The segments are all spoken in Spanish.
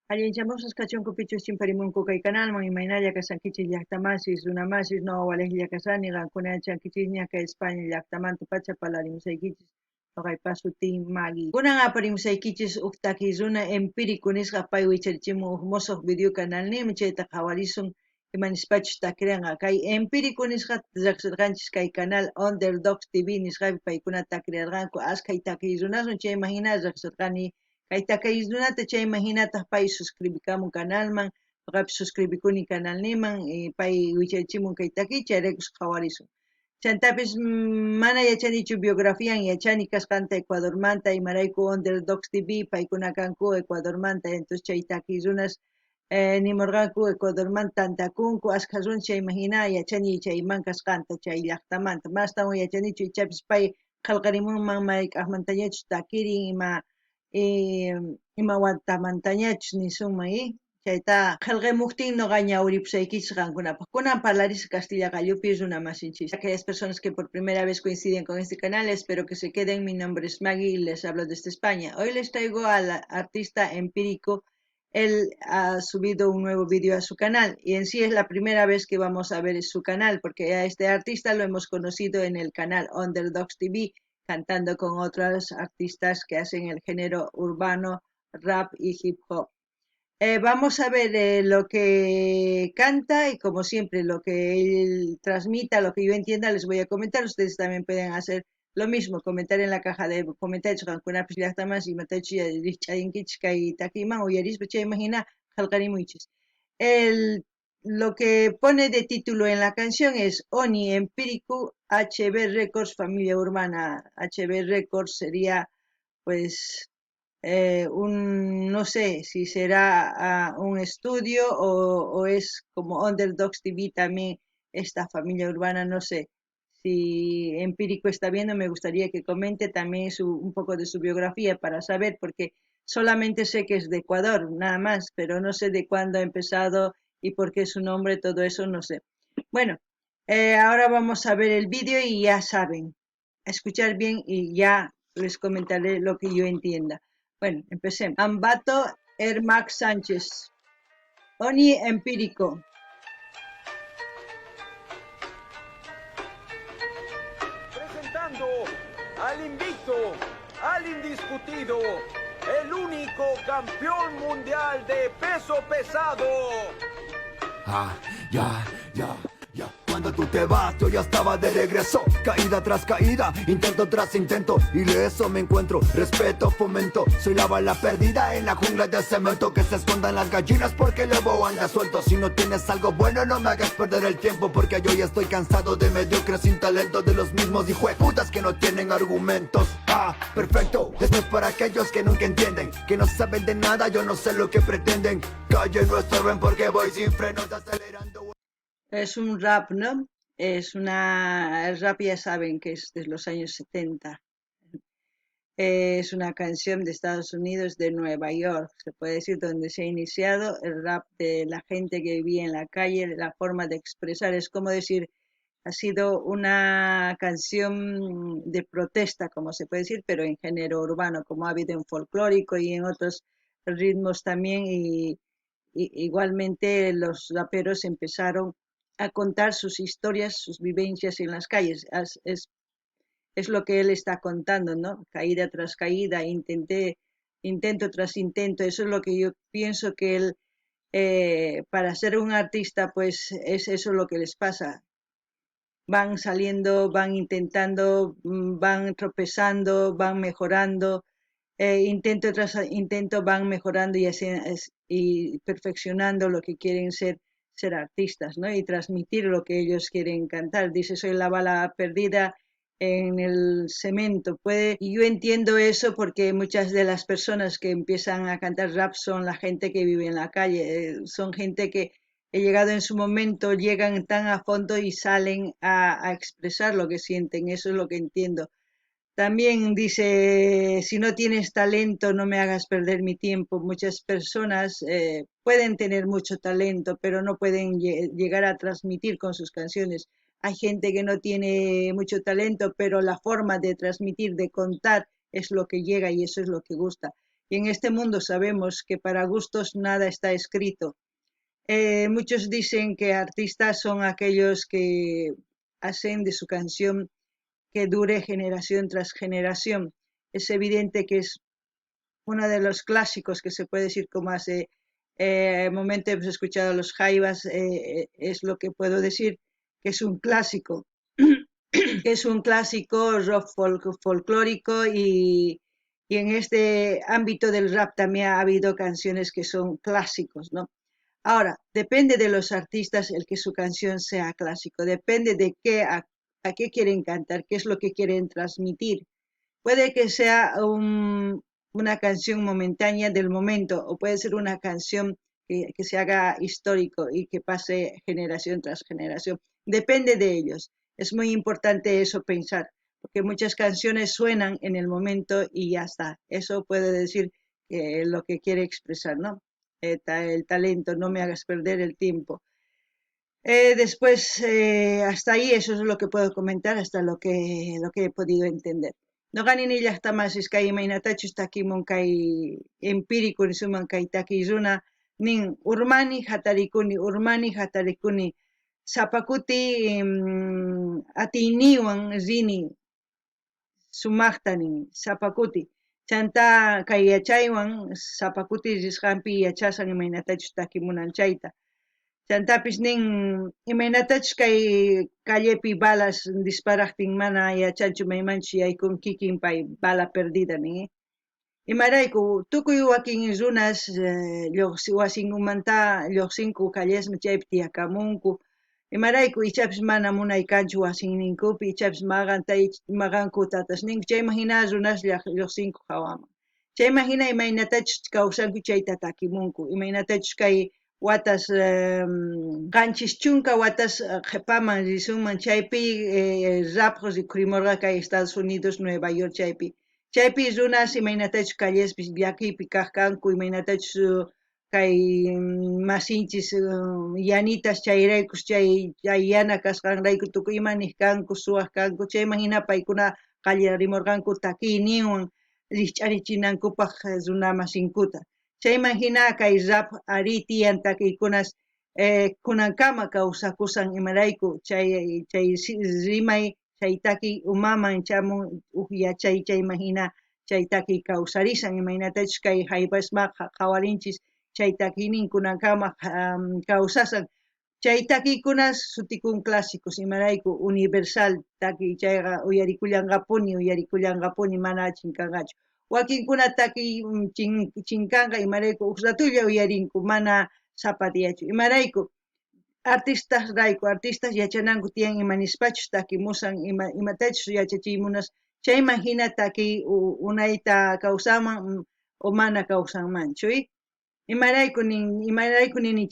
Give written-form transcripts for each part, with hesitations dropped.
Allinchamos kachunkupichus chimparimunku kay kanalman imaynalla kasankichis llaqtamasis runamasis no awalejlla kasani qankuna chankichis ña España llaqtamanta pacha palarimusaykichis noqaypas sutin Maggie. Kunan aparimusaykichis uk taki runa empírico nisqa pay wicharichimun uk musuq video canalnimi chayta qhawarisun imanispachus takiranqa kay empírico nisqa riqsirqanchis kay canal Underdogs TV nisqapi paykuna takirirqanku ashkay takiy runasun chayman hina riqsirqani kay takay runata chayman hinataq pay suscribikamun canalman ñuqapi suscribikuni canalniman pay wicharichimun kay takiy chayraykus qhawarisun chantapis mana yachanichu biografian yachani kasqanta Ecuadormanta imarayku Underdogs TV paykuna kanku Ecuadormanta entonces chay takiy runas nimurqanku Ecuadormanta tantakunku ashka runa chayman hina yachani chayman kasqanta chay llaqtamanta mastawan yachanichu ichapis pay qallqarimunman mayk'aqmantañachus takirin ima watamantañachus nisunman chayta qillqimuptin noqa ñawiripusaykichis qankunapaq kunan parlarisqa castilla gallupi runa masinchis. Aquellas personas que por primera vez coinciden con este canal, espero que se queden. Mi nombre es Maggie y les hablo desde España. Hoy les traigo al artista empírico. Él ha subido un nuevo vídeo a su canal y en sí es la primera vez que vamos a ver su canal porque a este artista lo hemos conocido en el canal Underdogs TV cantando con otros artistas que hacen el género urbano, rap y hip hop. Vamos a ver lo que canta y como siempre lo que él transmita, lo que yo entienda les voy a comentar. Ustedes también pueden hacer lo mismo, comentar en la caja de comentarios qankunapish llaqtamas imatachi rischayinkichis kay takiman uyarispa chaymahina qallqarimunchis. Lo que pone de título en la canción es Oni Empírico HB Records Familia Urbana. HB Records sería pues no sé si será un estudio o es como Underdogs TV también esta familia urbana, no sé. Si Empírico está viendo, me gustaría que comente también un poco de su biografía para saber, porque solamente sé que es de Ecuador, nada más, pero no sé de cuándo ha empezado y por qué su nombre, todo eso no sé. Bueno, ahora vamos a ver el vídeo y ya saben, a escuchar bien y ya les comentaré lo que yo entienda. Bueno, empecemos. Ambato Ermac Sánchez. Oni Empírico. Presentando al invicto, al indiscutido, el único campeón mundial de peso pesado. Ya. Cuando tú te vas, yo ya estaba de regreso. Caída tras caída, intento tras intento. Y de eso me encuentro, respeto, fomento. Soy la bala perdida en la jungla de cemento. Que se escondan las gallinas porque el lobo anda suelto. Si no tienes algo bueno, no me hagas perder el tiempo. Porque yo ya estoy cansado de mediocres sin talento. De los mismos hijueputas que no tienen argumentos. Perfecto, esto es para aquellos que nunca entienden. Que no saben de nada, yo no sé lo que pretenden. Calle no estorben porque voy sin frenos acelerando. Es un rap, ¿no? El rap ya saben que es de los años 70. Es una canción de Estados Unidos, de Nueva York, se puede decir, donde se ha iniciado el rap de la gente que vivía en la calle, la forma de expresar, es como decir, ha sido una canción de protesta, como se puede decir, pero en género urbano, como ha habido en folclórico y en otros ritmos también, y igualmente los raperos empezaron a contar sus historias, sus vivencias en las calles. Es lo que él está contando, ¿no? Caída tras caída, intento tras intento. Eso es lo que yo pienso que él, para ser un artista, pues es eso lo que les pasa. Van saliendo, van intentando, van tropezando, van mejorando. Intento tras intento van mejorando y perfeccionando lo que quieren ser artistas, ¿no? Y transmitir lo que ellos quieren cantar. Dice, soy la bala perdida en el cemento. Y yo entiendo eso porque muchas de las personas que empiezan a cantar rap son la gente que vive en la calle, son gente que he llegado en su momento, llegan tan a fondo y salen a expresar lo que sienten, eso es lo que entiendo. También dice, si no tienes talento, no me hagas perder mi tiempo. Muchas personas pueden tener mucho talento, pero no pueden llegar a transmitir con sus canciones. Hay gente que no tiene mucho talento, pero la forma de transmitir, de contar, es lo que llega y eso es lo que gusta. y en este mundo sabemos que para gustos nada está escrito. Muchos dicen que artistas son aquellos que hacen de su canción que dure generación tras generación. Es evidente que es uno de los clásicos que se puede decir, como hace momento hemos escuchado a los Jaivas, es lo que puedo decir, que es un clásico, que es un clásico rock folclórico y en este ámbito del rap también ha habido canciones que son clásicos, ¿no? Ahora, depende de los artistas el que su canción sea clásico, depende de a qué quieren cantar, qué es lo que quieren transmitir. Puede que sea una canción momentánea del momento o puede ser una canción que se haga histórico y que pase generación tras generación. Depende de ellos. Es muy importante eso pensar, porque muchas canciones suenan en el momento y ya está. Eso puede decir lo que quiere expresar, ¿no? El talento, no me hagas perder el tiempo. Después, hasta ahí, eso es lo que puedo comentar, hasta lo que he podido entender. No ganin illa tamas iskay imaynatachus takimun kay empírico suman kay takizuna nin urmani hatarikuni sapakuti atiniwan rini sumaqtani sapakuti chanta kay yachaywan sapakuti risqanpi yachasan imaynatachus takimunan chayta chantapis nin imaynatachus kay callepi balas disparaqtin mana yachanchu maymanchu yaykun kikin pay bala perdida nin imarayku tukuy wakin runas wasinkumanta lluqsinku callesma chaypi tiyakamunku imarayku ichapis mana munaykanchu wasinninkupi ichapis maqanku tatas ninku chayman hina runas lluqsinku hawaman chayman hina imaynatachus kawsanku chayta takimunku imaynatachus kay watas qanchis chunka watas qhipaman risunman chaypi rap rikhurimurqa kay Estados Unidos Nueva York chaypi runas imaynatachus callespis llakipi kaq kanku imaynatachus kay masinchis yanitas chayraykus chay yana kasqanrayku tukuy imanik kanku suwaq kanku chayman hina paykuna qallarimurqanku takiyninwan risch'arichinankupak runa masinkuta chayman hina kay rap ari tiyan takiykunas kunankama kawsakusan imarayku chay rimay chay takiy umaman chamun yachay chayman hina chay takiy kawsarisan imaynatachus kay haybasmaq qawarinchis chay takiynin kunankama kawsasan chay takiykunas sutikun clásicos imarayku universal takiy chayqa uyarikullanqapuni mana chinkanqachu wakinkuna takiy chinkanqa imarayku uqratulla uyarinku mana sapatiyachu imarayku artistas yachananku tiyan imanispachus takimusan imatachus yachachimunas chayman hina takiy unayta kawsaman o mana kawsanmanchu imarayku nini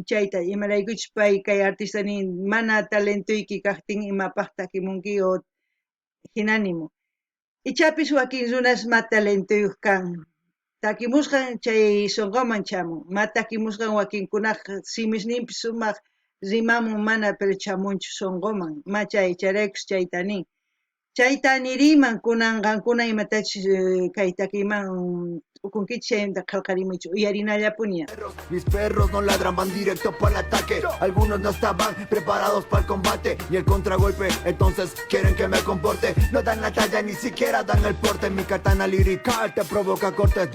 chayta imaraykuchus pay kay artista nin mana talentuyki kaqtin imapaq takimunki o hinanimu ichapis wakin runas ma talentuyuq kan takimusqan chay sunquman chamun ma takimusqan wakinkunaqa simisninpis sumaq rimamun mana pero chamunchu sunquman ma chayraykus chayta nin chayta niriman kunanqankuna imatachus kay takiyman ukunkichis chaymanta qillqarimunchu uyarinallapuni. Mis perros no ladran, van directo para el ataque. Algunos no estaban preparados para el combate ni el contragolpe, entonces quieren que me comporte. No dan la talla, ni siquiera dan el porte. Mi katana lirical te provoca cortes.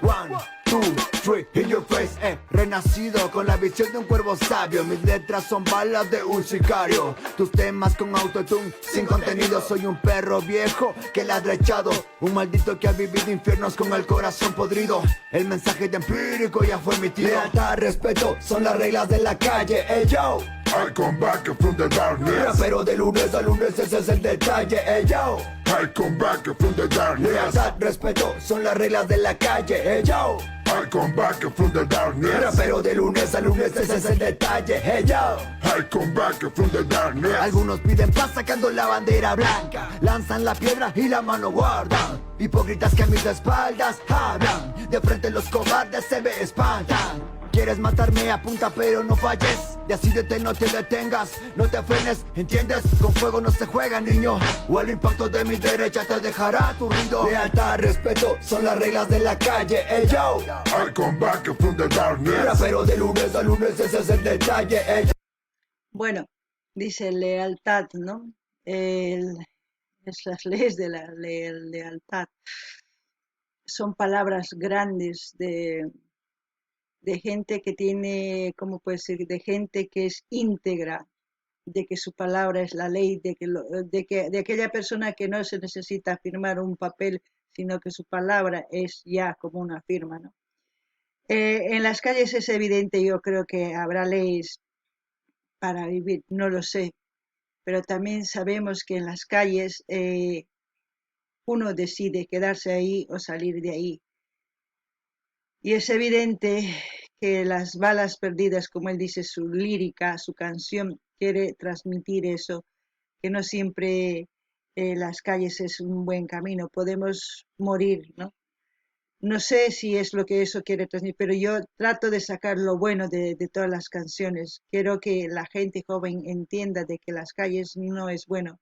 1, 2, 3, in your face. Renacido con la visión de un cuervo sabio. Mis letras son balas de un sicario. Tus temas con autotune, sin contenido. Soy un perro viejo que ladra echado. Un maldito que ha vivido infiernos con el corazón podrido. El mensaje de empírico ya fue emitido. Lealtad, respeto, son las reglas de la calle. Hey yo, I come back from the darkness. Rapero de lunes a lunes, ese es el detalle. Hey yo, I come back from the darkness. Lealtad, respeto, son las reglas de la calle. Hey yo, I come back from the darkness. Rapero de lunes a lunes, ese es el detalle. Hey yo, I come back from the darkness. algunos piden paz sacando la bandera blanca. Lanzan la piedra y la mano guardan. Hipócritas que a mis espaldas hablan. De frente los cobardes se me espantan. Quieres matarme, apunta pero no falles. Decídete, no te detengas, no te frenes, ¿entiendes? Con fuego no se juega, niño. O el impacto de mi derecha te dejará aturdido. Lealtad, respeto, son las reglas de la calle. Ey, yo, I come back from the darkness. rapero de lunes a lunes, ese es el detalle. Ey. Bueno, dice lealtad, ¿no? Es las leyes de la lealtad. Son palabras grandes de gente que tiene, ¿cómo puede decir? De gente que es íntegra, de que su palabra es la ley, de aquella persona que no se necesita firmar un papel, sino que su palabra es ya como una firma, ¿no? En las calles es evidente, yo creo que habrá leyes para vivir, no lo sé, pero también sabemos que en las calles uno decide quedarse ahí o salir de ahí. Y es evidente que las balas perdidas, como él dice, su lírica, su canción, quiere transmitir eso, que no siempre las calles es un buen camino, podemos morir, ¿no? No sé si es lo que eso quiere transmitir, pero yo trato de sacar lo bueno de todas las canciones. Quiero que la gente joven entienda de que las calles no es bueno,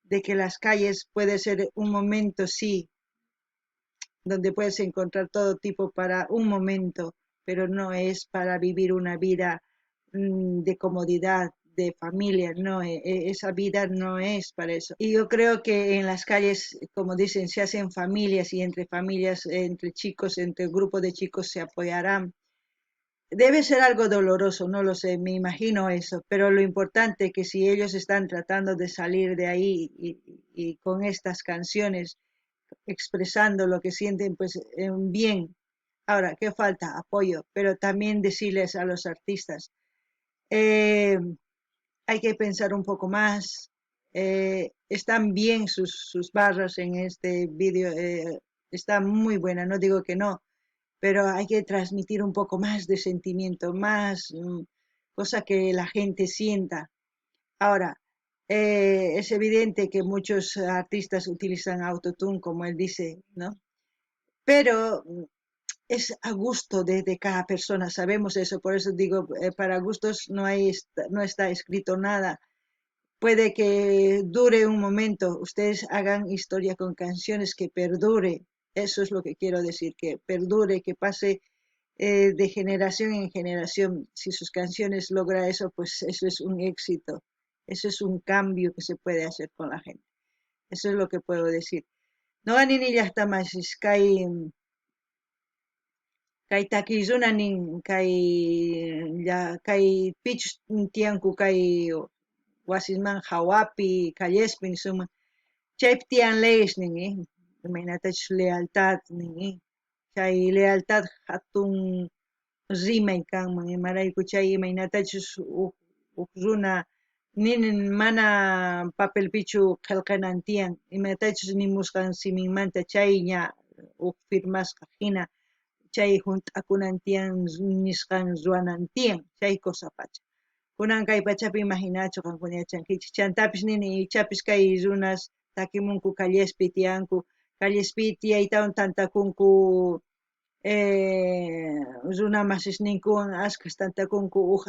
de que las calles puede ser un momento, sí, donde puedes encontrar todo tipo para un momento, pero no es para vivir una vida de comodidad, de familia, no, esa vida no es para eso. Y yo creo que en las calles, como dicen, se hacen familias y entre familias, entre chicos, entre grupos de chicos se apoyarán. Debe ser algo doloroso, no lo sé, me imagino eso, pero lo importante es que si ellos están tratando de salir de ahí y con estas canciones, expresando lo que sienten, pues bien. Ahora, ¿qué falta? Apoyo, pero también decirles a los artistas, hay que pensar un poco más. Están bien sus barras en este vídeo, está muy buena, no digo que no, pero hay que transmitir un poco más de sentimiento, más cosa que la gente sienta. Ahora, es evidente que muchos artistas utilizan autotune, como él dice, ¿no? Pero es a gusto de cada persona, sabemos eso, por eso digo, para gustos no está escrito nada. Puede que dure un momento, ustedes hagan historia con canciones que perdure, eso es lo que quiero decir, que perdure, que pase de generación en generación. Si sus canciones logra eso, pues eso es un éxito, eso es un cambio que se puede hacer con la gente. Eso es lo que puedo decir. No ganini ya está más, es kay takizunanin kay pitch tianku kay wasisman hawapi kallespin suma chaypi tiyan leyes ningi imaynatachu lealtad ningi chay lealtad hatun rimay kanman imarayku chay imaynatachus uk runa ninin mana papelpichu qillqanan tiyan imatachus nimusqan siminmanta chay ña uk firmasqa hina chay junt'akunan tiyan nisqan ruwanan tiyan chay cosa pacha. Kunan kay pachapi imaginachu qankuna yachankichik chantapis nini ichapis kay runas takimunku callespi tiyanku, callespi tiyaytawan tantakunku runa masisninkuwan ashkhas tantakunku uk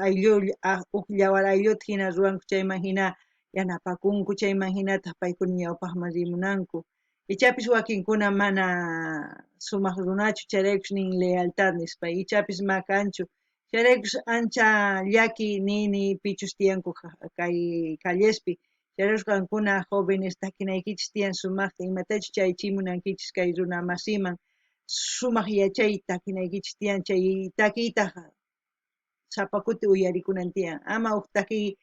llawar aylluta hina ruranku chayman hina yanapakunku chayman hinataq paykuna ñawpaqman rimunanku. Ichapis wakinkuna mana sumaq runachu chayraykush nin lealtad nispa ichapis ma kanchu chayraykush ancha llaki nini pichus tiyanku kay callespi chayraykush qankuna jóvenes takinaykichis tiyan sumaqta imatachu chaychiy munankichis kay runa masiman sumaq yachay takinaykichis tiyan chay takiyta sapakuti uyarikunan tiyan ama uk takiy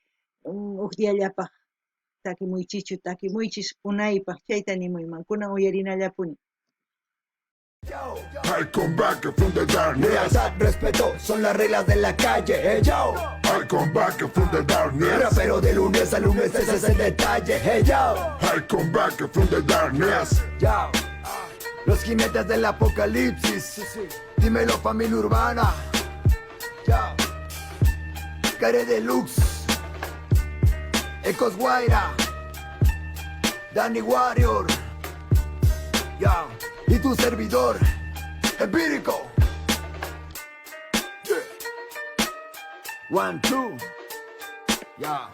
uk diallapaq takimuychichu takimuychis unaypaq chayta nimuyman kunan uyarinallapuni. I come back from the darkness. Lealtad, respeto, son las reglas de la calle. Hey, yo, I come back from the darkness. rapero de lunes a lunes, ese es el detalle. Hey, yo, I come back from the darkness. yo, los jinetes del apocalipsis. Dímelo, familia urbana. Yo, Care Deluxe, Ecos Guaira, Danny Warrior. Yo, y tu servidor, Empírico. Yeah. 1, 2. Ya.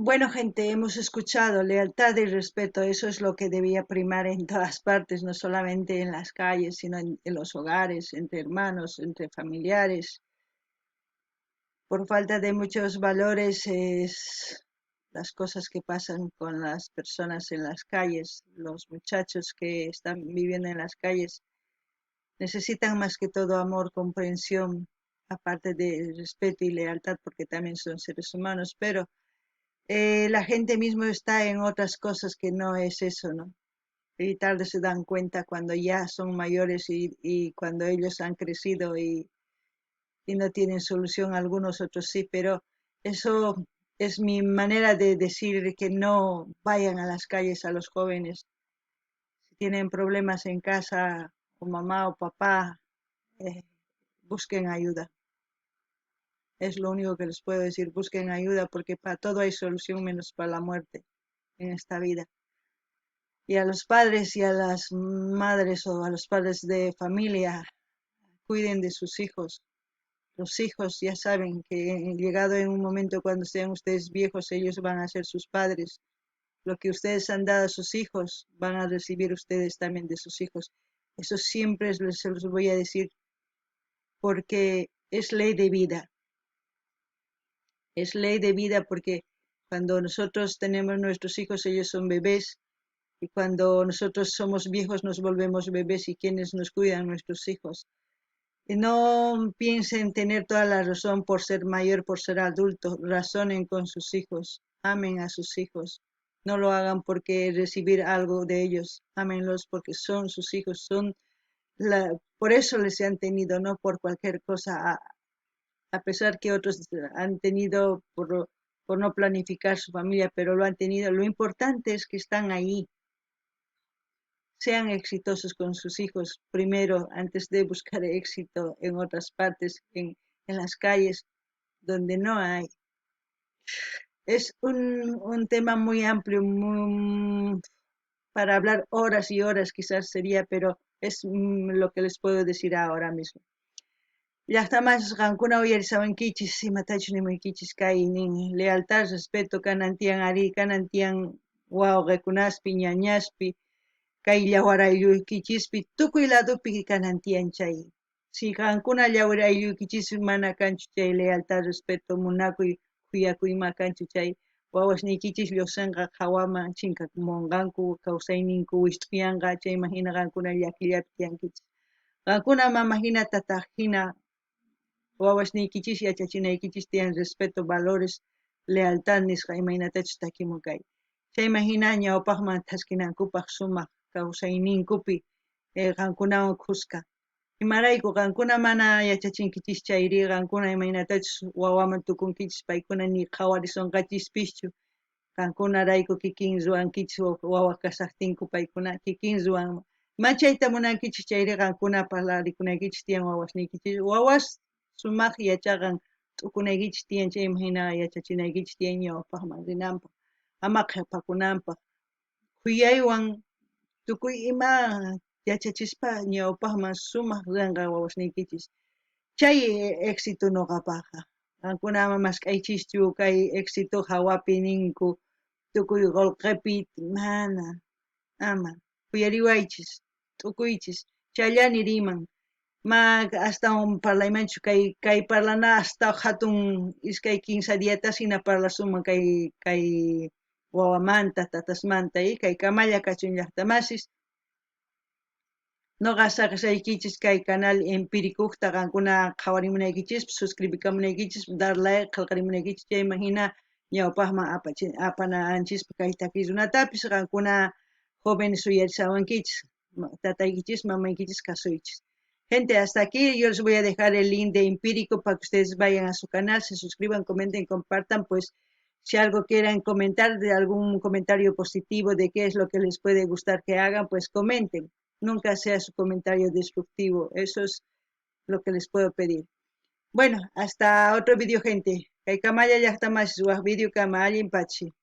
Bueno, gente, hemos escuchado lealtad y respeto. Eso es lo que debía primar en todas partes, no solamente en las calles, sino en los hogares, entre hermanos, entre familiares. Por falta de muchos valores, es las cosas que pasan con las personas en las calles, los muchachos que están viviendo en las calles, necesitan más que todo amor, comprensión, aparte de respeto y lealtad, porque también son seres humanos, pero la gente mismo está en otras cosas que no es eso, ¿no? Y tarde se dan cuenta cuando ya son mayores y cuando ellos han crecido y no tienen solución, algunos otros sí, pero eso es mi manera de decir que no vayan a las calles a los jóvenes. Si tienen problemas en casa, o mamá o papá, eh, busquen ayuda. Es lo único que les puedo decir, busquen ayuda porque para todo hay solución menos para la muerte en esta vida. Y a los padres y a las madres o a los padres de familia, cuiden de sus hijos. Los hijos ya saben que llegado en un momento cuando sean ustedes viejos, ellos van a ser sus padres. Lo que ustedes han dado a sus hijos, van a recibir ustedes también de sus hijos. Eso siempre se los voy a decir porque es ley de vida. Es ley de vida porque cuando nosotros tenemos nuestros hijos, ellos son bebés. Y cuando nosotros somos viejos, nos volvemos bebés y quienes nos cuidan, nuestros hijos. Y no piensen tener toda la razón por ser mayor, por ser adulto. Razonen con sus hijos. Amen a sus hijos. No lo hagan porque recibir algo de ellos. Ámenlos porque son sus hijos. Por eso les han tenido, no por cualquier cosa. A pesar que otros han tenido por no planificar su familia, pero lo han tenido. Lo importante es que están ahí. Sean exitosos con sus hijos primero antes de buscar éxito en otras partes, en las calles donde no hay. Es un tema muy amplio, para hablar horas y horas quizás sería, pero es lo que les puedo decir ahora mismo. Llaqtamas qankuna uyarisawankichis imatachus nimaykichis kay nin lealtad, respeto kanan tiyan ari, kanan tiyan wawqikunaspi, ñañaspi, kay llawar aylluykichispi tukuy ladopi kanan tiyan chay. Si qankuna llawar aylluykichispi mana kanchu chay lealtad, respeto, munakuy, kuyakuy ima kanchu chay wawasniykichis lluqsinqa hawaman chinkamunqanku, kawsayninku wisht'uyanqa, chayma hina qankuna llakillapi tiyankichis. Qankuna mama hina tata hina wawasniykichis yachachinaykichis tiyan respeto, valores, lealtad nisqa imaynatachus takimunkay. Chayma hina ñawpaqman thaskinankupaq sumaq kawsayninkupi qankunawan kuska. Imarayku qankuna mana yachachinkichis chayri, qankuna imaynatachus wawaman tukunkichis, paykuna ni qhawarisunqachispischu, qankunarayku kikin ruwankichis wawa kasaqtinku paykuna kikin ruwan. Machayta munankichis chayri qankuna parlarikunaykichis tiyan wawasniykichis, wawas sumaq yachaqan t'ukunaykichis tiyan, chayma hina yachachinaykichis tiyan ñawpaqman rinanpaq, ama qhipakunanpaq, khuyaywan tukuy ima yachachispa ñawpaqman sumaq rinqa wawasniykichis. Chay éxito nuqapaqa. Qankuna ama mask'aychischu kay éxito hawapi ninku, tukuy qullqipi, mana, ama. Kuyariwaychis, t'ukuychis, challani riman. Ma astawan parlaymanchu kay parlana astawan hatun iskay 15 diatas hina parlasunman kay wawamanta, tatasmanta y kay kamalla kachun llaqtamasis. Noqa saqishaykichis kay canal empirikuqta qankuna qhawarimunaykichis, suscribikamunaykichis, dar like qillqarimunaykichis, chayma hina ñawpaqman apananchispa kay takiy runatapis qankuna jóvenes uyarisawankichis, tataykichis, mamaykichis kasuychis. Gente, hasta aquí yo les voy a dejar el link de Empírico para que ustedes vayan a su canal, se suscriban, comenten, compartan, pues Si algo quieren comentar, de algún comentario positivo de qué es lo que les puede gustar que hagan, pues comenten. Nunca sea su comentario destructivo. Eso es lo que les puedo pedir. Bueno, hasta otro video, gente. Kay kamaya llaqtaman video kama allin pachi.